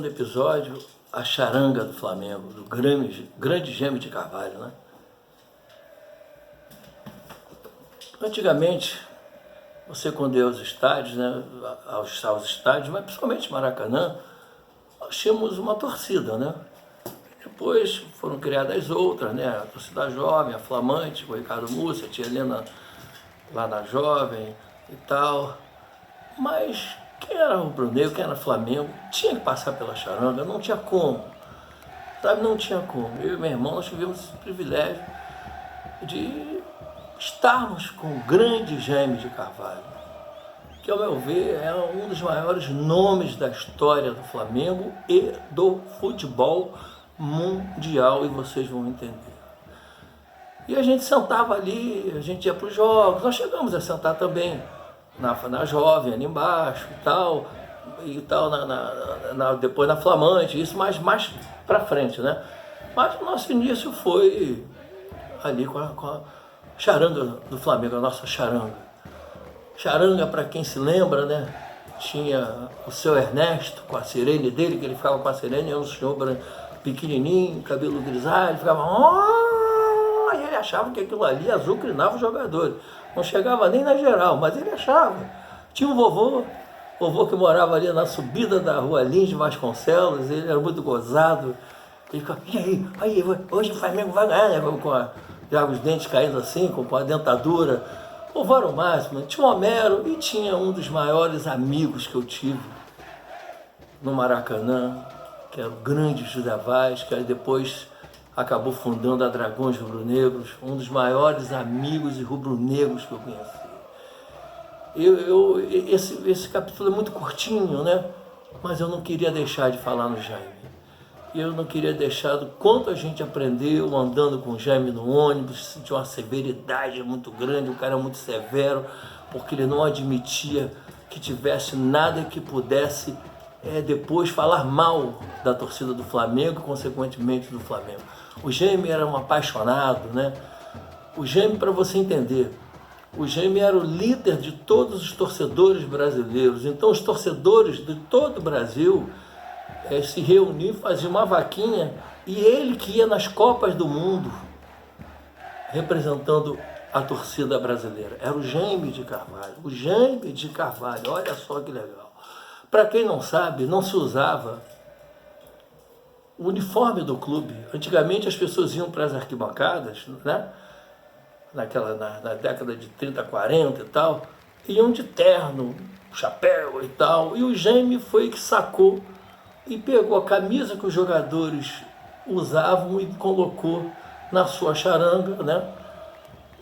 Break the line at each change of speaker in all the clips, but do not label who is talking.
segundo episódio, a charanga do Flamengo, do grande Gêmeo de Carvalho, né? Antigamente, você quando ia aos estádios, né, aos estádios, mas principalmente Maracanã, nós tínhamos uma torcida, né? Depois foram criadas outras, né? A torcida jovem, a Flamante, com o Ricardo Múcia, a tia Helena lá na Jovem e tal. Mas quem era rubro-negro, quem era Flamengo, tinha que passar pela charanga, não tinha como. Sabe, não tinha como. Eu e meu irmão, nós tivemos esse privilégio de estarmos com o grande Jaime de Carvalho, que, ao meu ver, é um dos maiores nomes da história do Flamengo e do futebol mundial, e vocês vão entender. E a gente sentava ali, a gente ia para os jogos, nós chegamos a sentar também na Jovem, ali embaixo e tal, depois na Flamante, isso mais para frente, né? Mas o nosso início foi ali com a charanga do Flamengo, a nossa charanga. Charanga, para quem se lembra, né? Tinha o seu Ernesto com a sirene dele, que ele ficava com a sirene, era um senhor pequenininho, cabelo grisalho, ficava... E ele achava que aquilo ali azucrinava os jogadores. Não chegava nem na geral, mas ele achava. Tinha um vovô que morava ali na subida da rua Lins de Vasconcelos, ele era muito gozado. Ele ficava, e aí, hoje o Flamengo vai ganhar, né? Já os dentes caindo assim, com a dentadura. O vovô era o máximo. Tinha o Homero e tinha um dos maiores amigos que eu tive no Maracanã, que era o grande José Vaz, que aí depois acabou fundando a Dragões Rubro-Negros, um dos maiores amigos e rubro-negros que eu conheci. Esse capítulo é muito curtinho, né? Mas eu não queria deixar de falar no Jaime. E eu não queria deixar do quanto a gente aprendeu andando com o Jaime no ônibus, tinha uma severidade muito grande, o cara é muito severo, porque ele não admitia que tivesse nada que pudesse depois falar mal da torcida do Flamengo e, consequentemente, do Flamengo. O Jaime era um apaixonado, né? O Jaime, para você entender, o Jaime era o líder de todos os torcedores brasileiros. Então, os torcedores de todo o Brasil se reuniam, faziam uma vaquinha, e ele que ia nas Copas do Mundo representando a torcida brasileira. Era o Jaime de Carvalho. O Jaime de Carvalho, olha só que legal. Para quem não sabe, não se usava o uniforme do clube. Antigamente as pessoas iam para as arquibancadas, né? Na década de 30, 40 e tal, iam de terno, chapéu e tal. E o Jaime foi que sacou e pegou a camisa que os jogadores usavam e colocou na sua charanga, né?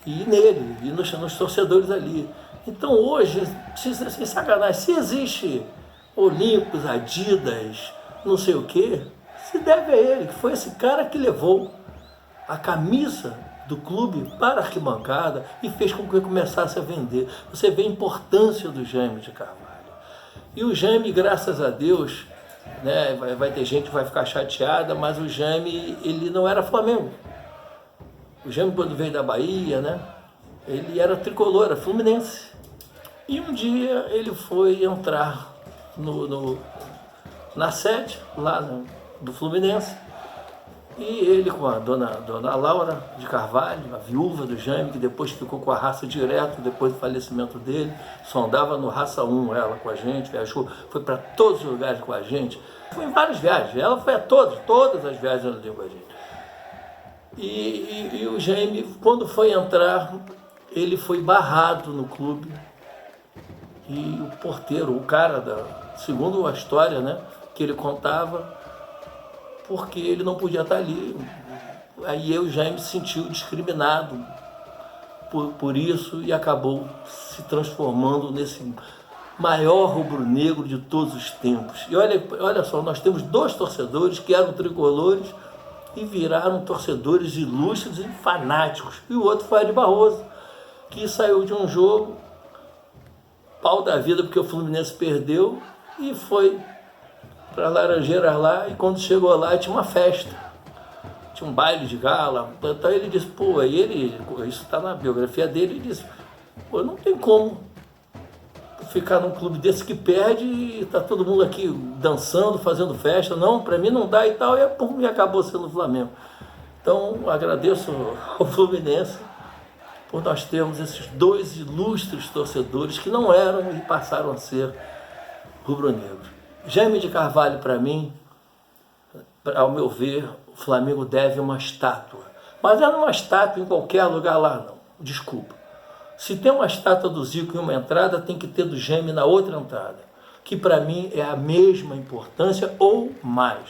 E nele, e nos torcedores ali. Então hoje, sem sacanagem, se existe Olímpicos, Adidas, não sei o quê, se deve a ele, que foi esse cara que levou a camisa do clube para a arquibancada e fez com que começasse a vender. Você vê a importância do Jaime de Carvalho. E o Jaime, graças a Deus, né, vai ter gente que vai ficar chateada, mas o Jaime, ele não era Flamengo. O Jaime, quando veio da Bahia, né, ele era tricolor, era fluminense. E um dia ele foi entrar na sede lá do Fluminense, e ele com a dona Laura de Carvalho, a viúva do Jaime, que depois ficou com a raça direto depois do falecimento dele, só andava no Raça 1 ela com a gente, viajou, foi para todos os lugares com a gente, foi em várias viagens, ela foi a todas as viagens ela deu com a gente. E o Jaime, quando foi entrar, ele foi barrado no clube, e o porteiro, o cara, segundo a história, né, que ele contava, porque ele não podia estar ali. Aí o Jaime se sentiu discriminado por isso e acabou se transformando nesse maior rubro-negro de todos os tempos. E olha só, nós temos dois torcedores que eram tricolores e viraram torcedores ilustres e fanáticos. E o outro foi Ari Barroso, que saiu de um jogo, pau da vida, porque o Fluminense perdeu, e foi para Laranjeiras lá, e quando chegou lá tinha uma festa, tinha um baile de gala. Então ele disse, isso está na biografia dele, ele disse, não tem como o ficar num clube desse que perde e tá todo mundo aqui dançando, fazendo festa. Não, para mim não dá e tal, e acabou sendo o Flamengo. Então, agradeço ao Fluminense por nós termos esses dois ilustres torcedores que não eram e passaram a ser rubro-negros. Jaime de Carvalho, para mim, ao meu ver, o Flamengo deve uma estátua. Mas não é uma estátua em qualquer lugar lá, não. Desculpa. Se tem uma estátua do Zico em uma entrada, tem que ter do Jaime na outra entrada, que para mim é a mesma importância ou mais.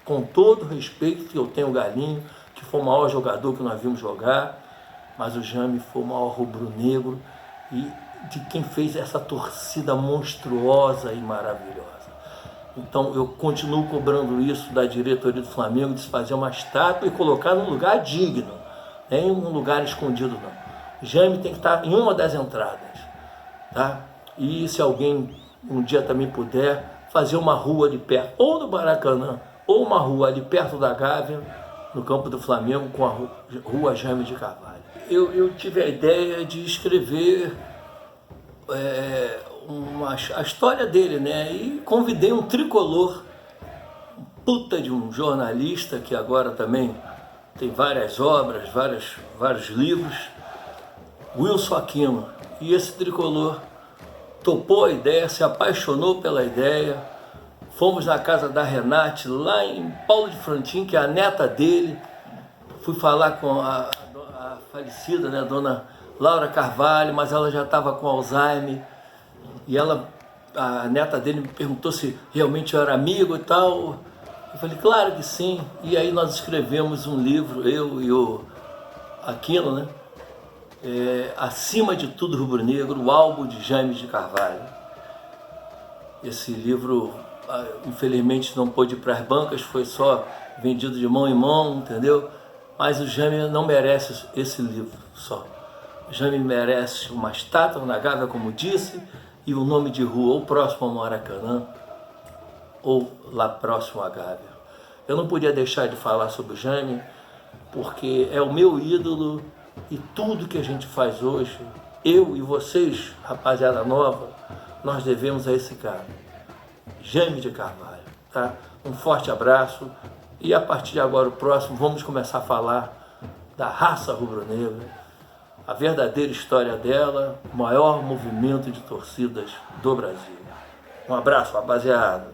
Com todo o respeito que eu tenho ao Galinho, que foi o maior jogador que nós vimos jogar, mas o Jaime foi o maior rubro-negro e de quem fez essa torcida monstruosa e maravilhosa. Então eu continuo cobrando isso da diretoria do Flamengo, de se fazer uma estátua e colocar num lugar digno, nem em um lugar escondido não. Jaime tem que estar em uma das entradas, tá? E se alguém um dia também puder fazer uma rua ali perto, ou no Maracanã, ou uma rua ali perto da Gávea, no campo do Flamengo, com a rua Jaime de Carvalho. Eu tive a ideia de escrever a história dele, né? E convidei um tricolor, um puta de um jornalista que agora também tem várias obras, vários livros, Wilson Aquino. E esse tricolor topou a ideia, se apaixonou pela ideia. Fomos na casa da Renate, lá em Paulo de Frontin, que é a neta dele. Fui falar com a falecida, né, dona Laura Carvalho, mas ela já estava com Alzheimer. E a neta dele me perguntou se realmente eu era amigo e tal. Eu falei, claro que sim. E aí nós escrevemos um livro, eu e o Aquino, né? Acima de Tudo Rubro-Negro, o álbum de Jaime de Carvalho. Esse livro, infelizmente, não pôde ir para as bancas, foi só vendido de mão em mão, entendeu? Mas o Jaime não merece esse livro só. O Jaime merece uma estátua na Gávea, como disse, e um nome de rua, ou próximo ao Maracanã, ou lá próximo à Gávea. Eu não podia deixar de falar sobre o Jaime, porque é o meu ídolo, e tudo que a gente faz hoje, eu e vocês, rapaziada nova, nós devemos a esse cara, Jaime de Carvalho, tá? Um forte abraço, e a partir de agora, o próximo, vamos começar a falar da raça rubro-negra, a verdadeira história dela, o maior movimento de torcidas do Brasil. Um abraço, rapaziada.